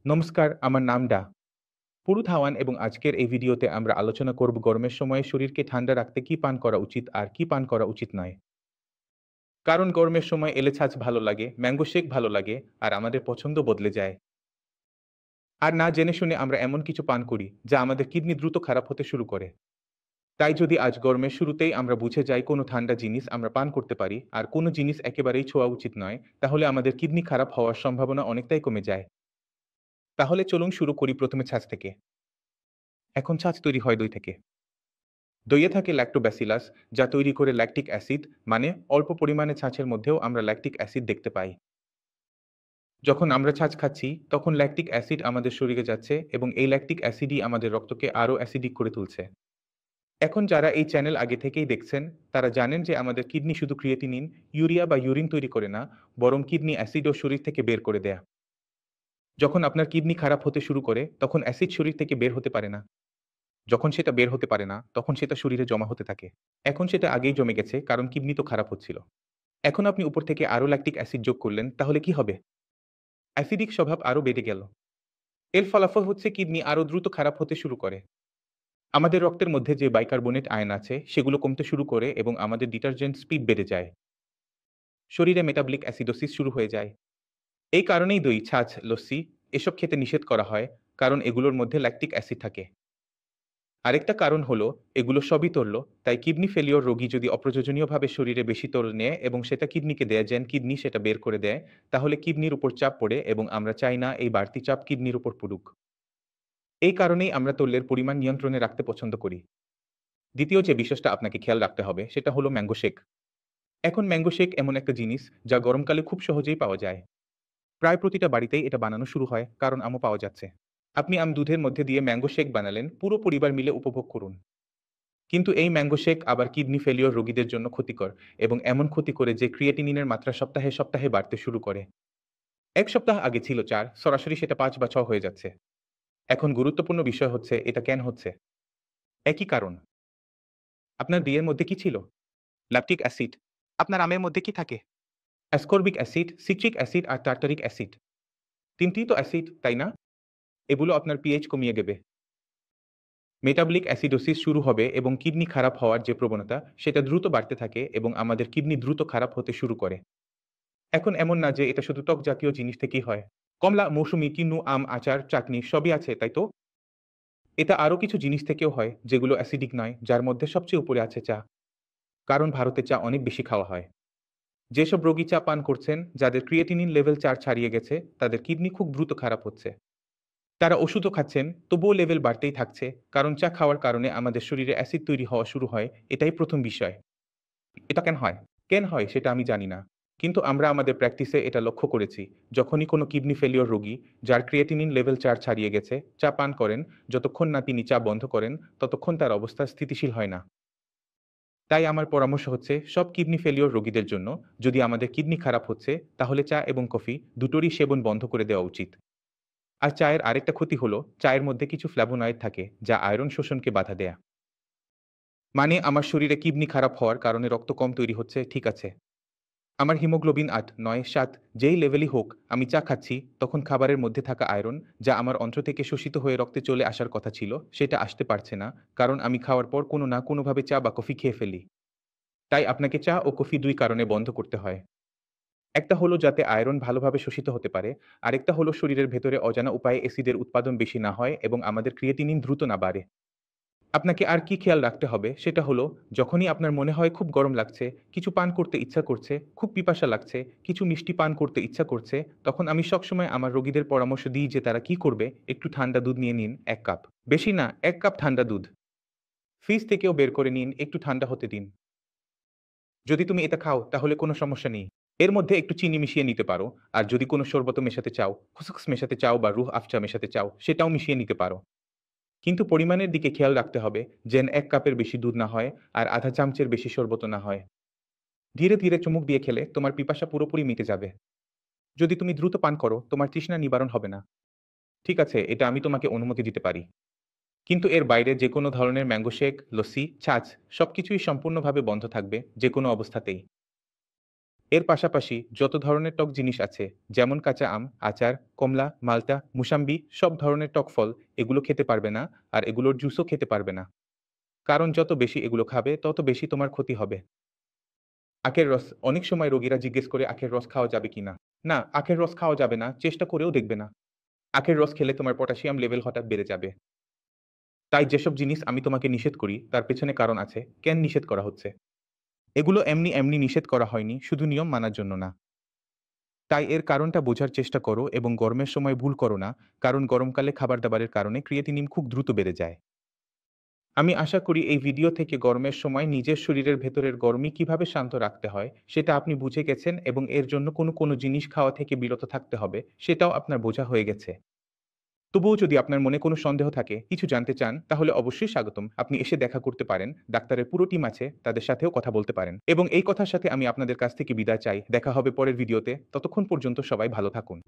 নমস্কার, আমার নাম ডা। পুরু ধাওয়ান এবং আজকের এই ভিডিওতে আমরা আলোচনা করব গরমের সময়ে শরীরকে ঠান্ডা রাখতে কি পান করা উচিত আর কি পান করা উচিত নয়। কারণ গরমের সময় এলে ছাছ ভালো লাগে, ম্যাঙ্গো শেক ভালো লাগে আর আমাদের পছন্দ বদলে যায়। আর না জেনে শুনে আমরা এমন কিছু পান করি যা আমাদের কিডনি দ্রুত খারাপ হতে শুরু করে। তাই যদি আজ গরমের শুরুতেই আমরা বুঝে যাই কোনো ঠান্ডা জিনিস আমরা পান করতে পারি আর কোনো জিনিস একেবারেই ছোঁয়া উচিত নয়, তাহলে আমাদের কিডনি খারাপ হওয়ার সম্ভাবনা অনেকটাই কমে যায়। তাহলে চলুন শুরু করি প্রথমে ছাছ থেকে। এখন ছাছ তৈরি হয় দই থেকে। দইয়ে থাকে ল্যাক্টোব্যাসিলাস, যা তৈরি করে ল্যাকটিক অ্যাসিড, মানে অল্প পরিমাণে ছাঁচের মধ্যেও আমরা ল্যাকটিক অ্যাসিড দেখতে পাই। যখন আমরা ছাঁচ খাচ্ছি তখন ল্যাকটিক অ্যাসিড আমাদের শরীরে যাচ্ছে এবং এই ল্যাকটিক অ্যাসিডই আমাদের রক্তকে আরও অ্যাসিডিক করে তুলছে। এখন যারা এই চ্যানেল আগে থেকেই দেখছেন তারা জানেন যে আমাদের কিডনি শুধু ক্রিয়েটিনিন, ইউরিয়া বা ইউরিন তৈরি করে না, বরং কিডনি অ্যাসিডও শরীর থেকে বের করে দেয়। যখন আপনার কিডনি খারাপ হতে শুরু করে তখন অ্যাসিড শরীর থেকে বের হতে পারে না। যখন সেটা বের হতে পারে না, তখন সেটা শরীরে জমা হতে থাকে। এখন সেটা আগেই জমে গেছে কারণ কিডনি তো খারাপ হচ্ছিল। এখন আপনি উপর থেকে আরো ল্যাকটিক অ্যাসিড যোগ করলেন, তাহলে কি হবে? অ্যাসিডিক স্বভাব আরো বেড়ে গেল। এর ফলাফল হচ্ছে কিডনি আরো দ্রুত খারাপ হতে শুরু করে। আমাদের রক্তের মধ্যে যে বাইকার্বনেট আয়ন আছে, সেগুলো কমতে শুরু করে এবং আমাদের ডিটারজেন্ট স্পিড বেড়ে যায়। শরীরে মেটাবলিক অ্যাসিডোসিস শুরু হয়ে যায়। এই কারণেই দই, ছাঁচ, লস্যি এসব খেতে নিষেধ করা হয়, কারণ এগুলোর মধ্যে ল্যাকটিক অ্যাসিড থাকে। আরেকটা কারণ হলো এগুলো সবই তরল, তাই কিডনি ফেলিওর রোগী যদি অপ্রয়োজনীয়ভাবে শরীরে বেশি তরল নেয় এবং সেটা কিডনিকে দেয়, যেন কিডনি সেটা বের করে দেয়, তাহলে কিডনির উপর চাপ পড়ে এবং আমরা চাই না এই বাড়তি চাপ কিডনির উপর পড়ুক। এই কারণেই আমরা তৈলের পরিমাণ নিয়ন্ত্রণে রাখতে পছন্দ করি। দ্বিতীয় যে বিষয়টা আপনাকে খেয়াল রাখতে হবে সেটা হলো ম্যাঙ্গো শেক। এখন ম্যাঙ্গো শেক এমন একটা জিনিস যা গরমকালে খুব সহজেই পাওয়া যায়। প্রায় প্রতিটা বাড়িতেই এটা বানানো শুরু হয় কারণ আমও পাওয়া যাচ্ছে। আপনি আম দুধের মধ্যে দিয়ে ম্যাঙ্গো শেক বানালেন, পুরো পরিবার মিলে উপভোগ করুন। কিন্তু এই ম্যাঙ্গো শেক আবার কিডনি ফেলিওর রোগীদের জন্য ক্ষতিকর এবং এমন ক্ষতি করে যে ক্রিয়েটিনিনের মাত্রা সপ্তাহে সপ্তাহে বাড়তে শুরু করে। ১ সপ্তাহ আগে ছিল ৪, সরাসরি সেটা ৫ বা ৬ হয়ে যাচ্ছে। এখন গুরুত্বপূর্ণ বিষয় হচ্ছে এটা কেন হচ্ছে? একই কারণ। আপনার বিয়ের মধ্যে কি ছিল? Lactic acid. আপনার আমের মধ্যে কি থাকে? অ্যাসকর্বিক অ্যাসিড, সিট্রিক অ্যাসিড আর টার্টারিক অ্যাসিড। ৩ টিই তো অ্যাসিড, তাই না? এগুলো আপনার পিএইচ কমিয়ে দেবে। মেটাবলিক অ্যাসিডোসিস শুরু হবে এবং কিডনি খারাপ হওয়ার যে প্রবণতা সেটা দ্রুত বাড়তে থাকে এবং আমাদের কিডনি দ্রুত খারাপ হতে শুরু করে। এখন এমন না যে এটা শুধু টক জাতীয় জিনিস থেকেই হয়। কমলা, মৌসুমী, কিন্নু, আম, আচার, চাটনি সবই আছে, তাই তো? এটা আরো কিছু জিনিস থেকেও হয় যেগুলো অ্যাসিডিক নয়, যার মধ্যে সবচেয়ে উপরে আছে চা। কারণ ভারতে চা অনেক বেশি খাওয়া হয়। যেসব রোগী চা পান করছেন, যাদের ক্রিয়েটিনিন লেভেল ৪ ছাড়িয়ে গেছে, তাদের কিডনি খুব দ্রুত খারাপ হচ্ছে। তারা ওষুধও খাচ্ছেন, তবুও লেভেল বাড়তেই থাকছে, কারণ চা খাওয়ার কারণে আমাদের শরীরে অ্যাসিড তৈরি হওয়া শুরু হয়। এটাই প্রথম বিষয়। এটা কেন হয়? কেন হয় সেটা আমি জানি না। কিন্তু আমরা আমাদের প্র্যাকটিসে এটা লক্ষ্য করেছি। যখনই কোনো কিডনি ফেলিওর রোগী, যার ক্রিয়েটিনিন লেভেল ৪ ছাড়িয়ে গেছে, চা পান করেন, যতক্ষণ না তিনি চা বন্ধ করেন, ততক্ষণ তার অবস্থা স্থিতিশীল হয় না। তাই আমার পরামর্শ হচ্ছে সব কিডনি ফেলিওর রোগীদের জন্য, যদি আমাদের কিডনি খারাপ হচ্ছে, তাহলে চা এবং কফি দুটোরই সেবন বন্ধ করে দেওয়া উচিত। আর চায়ের আরেকটা ক্ষতি হলো, চায়ের মধ্যে কিছু ফ্ল্যাভোনয়েড থাকে, যা আয়রন শোষণকে বাধা দেয়। মানে আমার শরীরে কিডনি খারাপ হওয়ার কারণে রক্ত কম তৈরি হচ্ছে, ঠিক আছে। আমার হিমোগ্লোবিন ৮, ৯, ৭ যেই লেভেলই হোক, আমি চা খাচ্ছি, তখন খাবারের মধ্যে থাকা আয়রন, যা আমার অন্ত্র থেকে শোষিত হয়ে রক্তে চলে আসার কথা ছিল, সেটা আসতে পারছে না, কারণ আমি খাওয়ার পর কোনো না কোনোভাবে চা বা কফি খেয়ে ফেলি। তাই আপনাকে চা ও কফি ২ কারণে বন্ধ করতে হয়। একটা হলো যাতে আয়রন ভালোভাবে শোষিত হতে পারে, আরেকটা হলো শরীরের ভেতরে অজানা উপায়ে অ্যাসিডের উৎপাদন বেশি না হয় এবং আমাদের ক্রিয়েটিনিন দ্রুত না বাড়ে। আপনাকে আর কি খেয়াল রাখতে হবে সেটা হলো, যখনই আপনার মনে হয় খুব গরম লাগছে, কিছু পান করতে ইচ্ছা করছে, খুব পিপাসা লাগছে, কিছু মিষ্টি পান করতে ইচ্ছা করছে, তখন আমি সবসময় আমার রোগীদের পরামর্শ দিই যে তারা কি করবে, একটু ঠান্ডা দুধ নিয়ে নিন ১ কাপ। বেশি না, ১ কাপ ঠান্ডা দুধ। ফ্রিজ থেকেও বের করে নিন, একটু ঠান্ডা হতে দিন। যদি তুমি এটা খাও তাহলে কোনো সমস্যা নেই। এর মধ্যে একটু চিনি মিশিয়ে নিতে পারো। আর যদি কোনো শরবতও মেশাতে চাও, খুসখুস মেশাতে চাও বা রুহ আফচা মেশাতে চাও, সেটাও মিশিয়ে নিতে পারো। কিন্তু পরিমাণের দিকে খেয়াল রাখতে হবে যেন ১ কাপের বেশি দুধ না হয় আর আধা চামচের বেশি শরবতও না হয়। ধীরে, ধীরে চুমুক দিয়ে খেলে তোমার পিপাসা পুরোপুরি মিটে যাবে। যদি তুমি দ্রুত পান করো, তোমার তৃষ্ণা নিবারণ হবে না। ঠিক আছে, এটা আমি তোমাকে অনুমতি দিতে পারি। কিন্তু এর বাইরে যেকোনো ধরনের ম্যাঙ্গো শেক, লস্যি, ছাঁচ সবকিছুই সম্পূর্ণভাবে বন্ধ থাকবে যেকোনো অবস্থাতেই। এর পাশাপাশি যত ধরনের টক জিনিস আছে, যেমন কাঁচা আম, আচার, কমলা, মালটা, মুসাম্বি সব ধরনের টক ফল এগুলো খেতে পারবে না, আর এগুলোর জুসও খেতে পারবে না। কারণ যত বেশি এগুলো খাবে তত বেশি তোমার ক্ষতি হবে। আখের রস, অনেক সময় রোগীরা জিজ্ঞেস করে আখের রস খাওয়া যাবে কিনা? না, আখের রস খাওয়া যাবে না, চেষ্টা করেও দেখবে না। আখের রস খেলে তোমার পটাশিয়াম লেভেল হঠাৎ বেড়ে যাবে। তাই যেসব জিনিস আমি তোমাকে নিষেধ করি তার পেছনে কারণ আছে। কেন নিষেধ করা হচ্ছে? এগুলো এমনি নিষেধ করা হয়নি, শুধু নিয়ম মানার জন্য না। তাই এর কারণটা বোঝার চেষ্টা করো এবং গরমের সময় ভুল করো না, কারণ গরমকালে খাবার-দাবারের কারণে ক্রিয়েটিনিন খুব দ্রুত বেড়ে যায়। আমি আশা করি এই ভিডিও থেকে গরমের সময় নিজের শরীরের ভেতরের গরমই কিভাবে শান্ত রাখতে হয় সেটা আপনি বুঝে গেছেন এবং এর জন্য কোনো জিনিস খাওয়া থেকে বিরত থাকতে হবে সেটাও আপনার বোঝা হয়ে গেছে। তবুও যদি আপনার মনে কোনো সন্দেহ থাকে, কিছু জানতে চান, তাহলে অবশ্যই স্বাগতম। আপনি এসে দেখা করতে পারেন। ডাক্তারের পুরো টিম আছে, তাদের সাথেও কথা বলতে পারেন। এবং এই কথার সাথে আমি আপনাদের কাছ থেকে বিদায় চাই। দেখা হবে পরের ভিডিওতে। ততক্ষণ পর্যন্ত সবাই ভালো থাকুন।